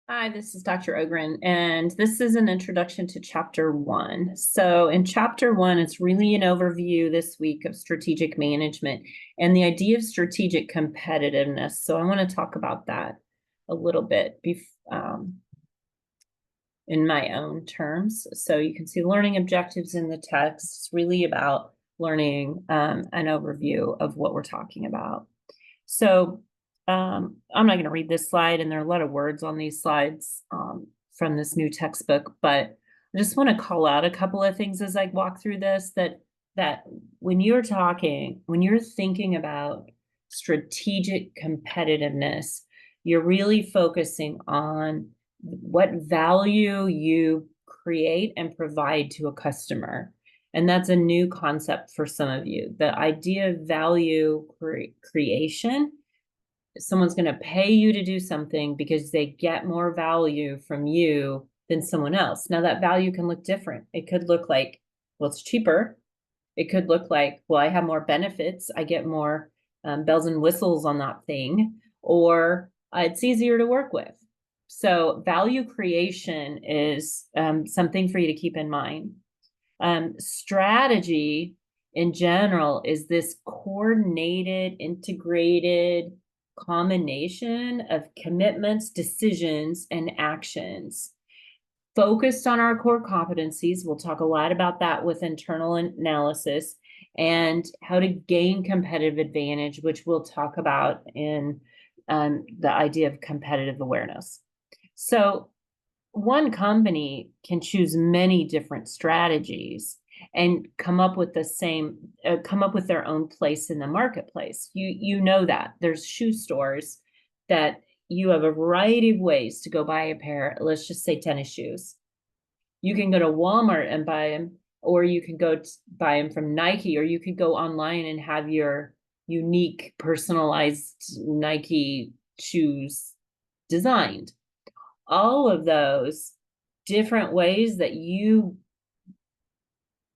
Hi, this is Dr. Ogren, and this is an introduction to Chapter 1. So, in Chapter 1, it's really an overview this week of strategic management and the idea of strategic competitiveness. So, I want to talk about that a little bit in my own terms. So, you can see learning objectives in the text. It's really about learning an overview of what we're talking about. So I'm not going to read this slide, and there are a lot of words on these slides from this new textbook, but I just want to call out a couple of things as I walk through this that when you're thinking about strategic competitiveness, you're really focusing on what value you create and provide to a customer. And that's a new concept for some of you. The idea of value creation, someone's going to pay you to do something because they get more value from you than someone else. Now, that value can look different. It could look like, well, it's cheaper. It could look like, well, I have more benefits. I get more bells and whistles on that thing, or it's easier to work with. So value creation is something for you to keep in mind. Strategy in general is this coordinated, integrated combination of commitments, decisions, and actions focused on our core competencies. We'll talk a lot about that with internal analysis and how to gain competitive advantage, which we'll talk about in the idea of competitive awareness. So one company can choose many different strategies and come up with their own place in the marketplace. You know that there's shoe stores that you have a variety of ways to go buy a pair, let's just say tennis shoes. You can go to Walmart and buy them, or you can go buy them from Nike, or you could go online and have your unique personalized Nike shoes designed. All of those different ways that you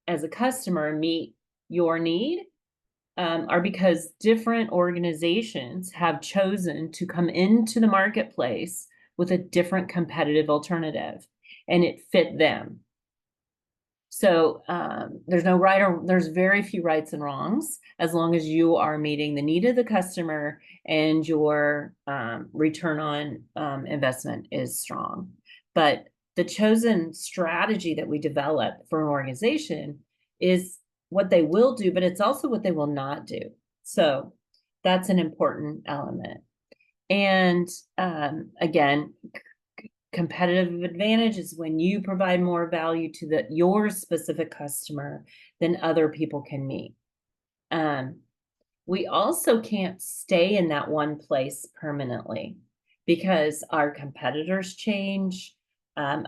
as a customer meet your need are because different organizations have chosen to come into the marketplace with a different competitive alternative, and it fit them. So there's very few rights and wrongs as long as you are meeting the need of the customer and your return on investment is strong. But the chosen strategy that we develop for an organization is what they will do, but it's also what they will not do. So that's an important element. And again, competitive advantage is when you provide more value to your specific customer than other people can meet. We also can't stay in that one place permanently because our competitors change.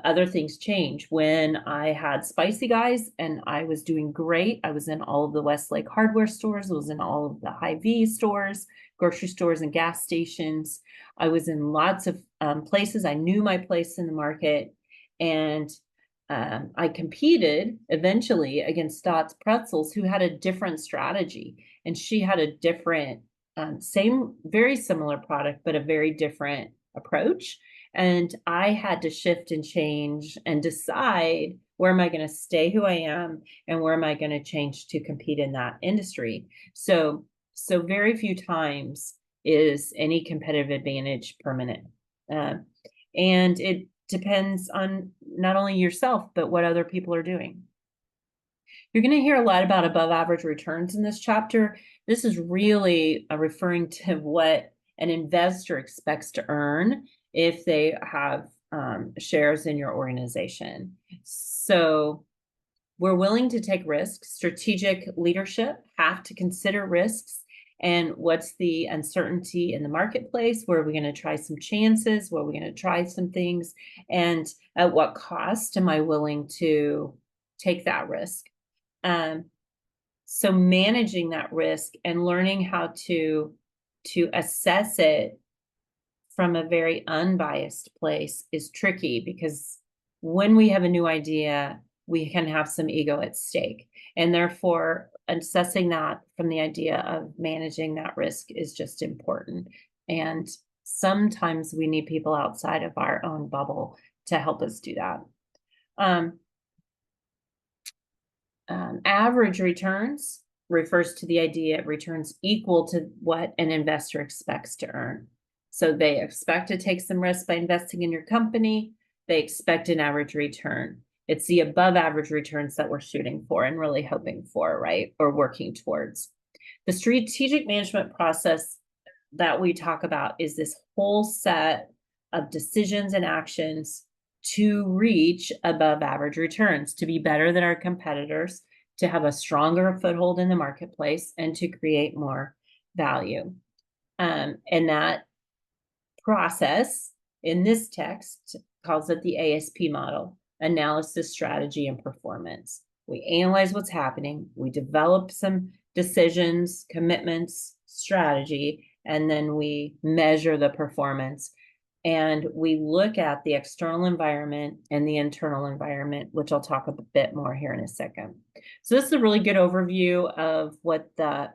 Other things change. When I had Spicy Guys and I was doing great, I was in all of the Westlake hardware stores, I was in all of the Hy-Vee stores, grocery stores, and gas stations. I was in lots of places. I knew my place in the market, and I competed eventually against Stot's Pretzels, who had a different strategy, and she had a different, very similar product, but a very different approach. And I had to shift and change and decide, where am I going to stay who I am and where am I going to change to compete in that industry? So very few times is any competitive advantage permanent. And it depends on not only yourself, but what other people are doing. You're going to hear a lot about above average returns in this chapter. This is really referring to what an investor expects to earn if they have shares in your organization. So we're willing to take risks. Strategic leadership have to consider risks and what's the uncertainty in the marketplace. Where are we going to try some chances? Where are we going to try some things? And at what cost am I willing to take that risk? So managing that risk and learning how to assess it from a very unbiased place is tricky, because when we have a new idea, we can have some ego at stake. And therefore, assessing that from the idea of managing that risk is just important. And sometimes we need people outside of our own bubble to help us do that. Average returns refers to the idea of returns equal to what an investor expects to earn. So they expect to take some risk by investing in your company. They expect an average return. It's the above average returns that we're shooting for and really hoping for, right? Or working towards. The strategic management process that we talk about is this whole set of decisions and actions to reach above average returns, to be better than our competitors, to have a stronger foothold in the marketplace, and to create more value. And that process in this text calls it the ASP model: analysis, strategy, and performance. We analyze what's happening, we develop some decisions, commitments, strategy, and then we measure the performance. And we look at the external environment and the internal environment, which I'll talk a bit more here in a second. So this is a really good overview of what the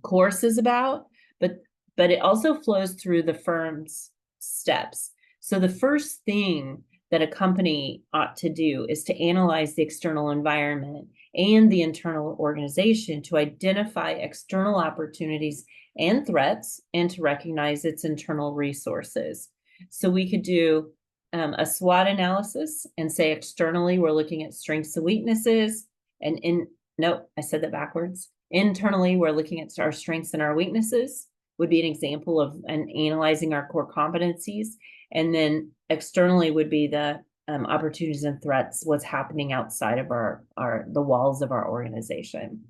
course is about, but it also flows through the firm's steps. So the first thing that a company ought to do is to analyze the external environment and the internal organization to identify external opportunities and threats, and to recognize its internal resources. So we could do a SWOT analysis and say externally we're looking at strengths and weaknesses, and nope, I said that backwards. Internally, we're looking at our strengths and our weaknesses, would be an example of analyzing our core competencies. And then externally would be the opportunities and threats, what's happening outside of the walls of our organization.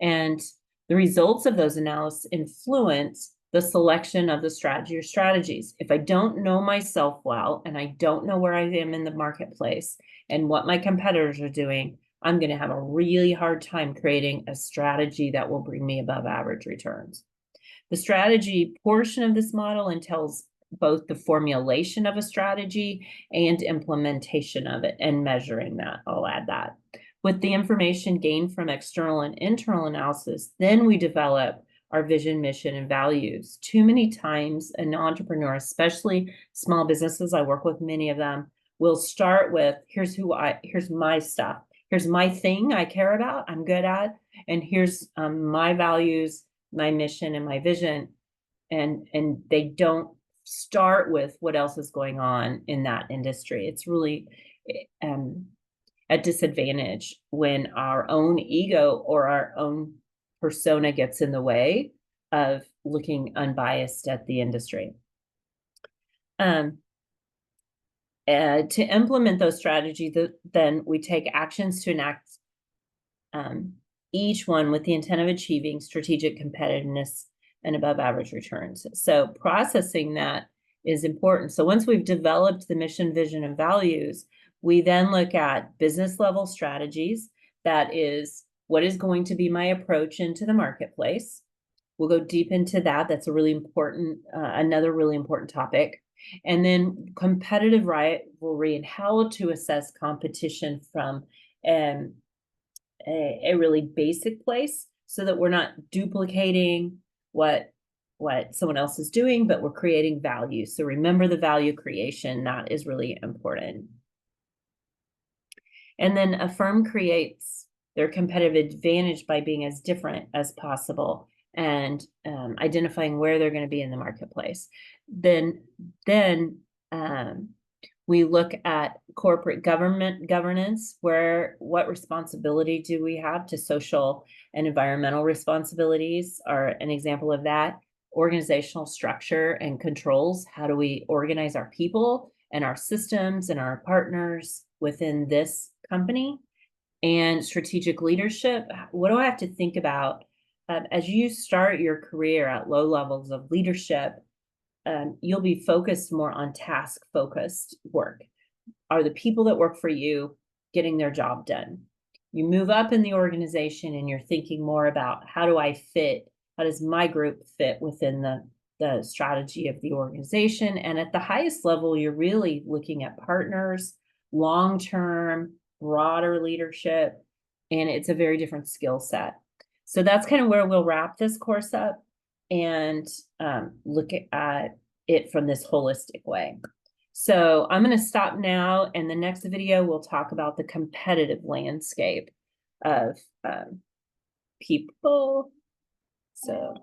And the results of those analyses influence the selection of the strategy or strategies. If I don't know myself well, and I don't know where I am in the marketplace and what my competitors are doing, I'm going to have a really hard time creating a strategy that will bring me above average returns. The strategy portion of this model entails both the formulation of a strategy and implementation of it and measuring that. I'll add that. With the information gained from external and internal analysis, then we develop our vision, mission, and values. Too many times an entrepreneur, especially small businesses, I work with many of them, will start with, here's my stuff. Here's my thing I care about, I'm good at, and here's my values, my mission, and my vision. And they don't start with what else is going on in that industry. It's really a disadvantage when our own ego or our own persona gets in the way of looking unbiased at the industry. To implement those strategies, then we take actions to enact each one with the intent of achieving strategic competitiveness and above average returns. So processing that is important. So once we've developed the mission, vision, and values, we then look at business level strategies. That is, what is going to be my approach into the marketplace? We'll go deep into that. That's a really important, another really important topic. And then competitive rivalry and how to assess competition from a really basic place, so that we're not duplicating what someone else is doing, but we're creating value. So remember the value creation, that is really important. And then a firm creates their competitive advantage by being as different as possible and identifying where they're going to be in the marketplace. Then we look at corporate governance, what responsibility do we have to social and environmental responsibilities are an example of that. Organizational structure and controls, how do we organize our people and our systems and our partners within this company? And strategic leadership, what do I have to think about as you start your career at low levels of leadership? You'll be focused more on task-focused work. Are the people that work for you getting their job done? You move up in the organization and you're thinking more about, how do I fit? How does my group fit within the strategy of the organization? And at the highest level, you're really looking at partners, long-term, broader leadership, and it's a very different skill set. So that's kind of where we'll wrap this course up. and look at it from this holistic way. So I'm going to stop now, and the next video we'll talk about the competitive landscape of people. So.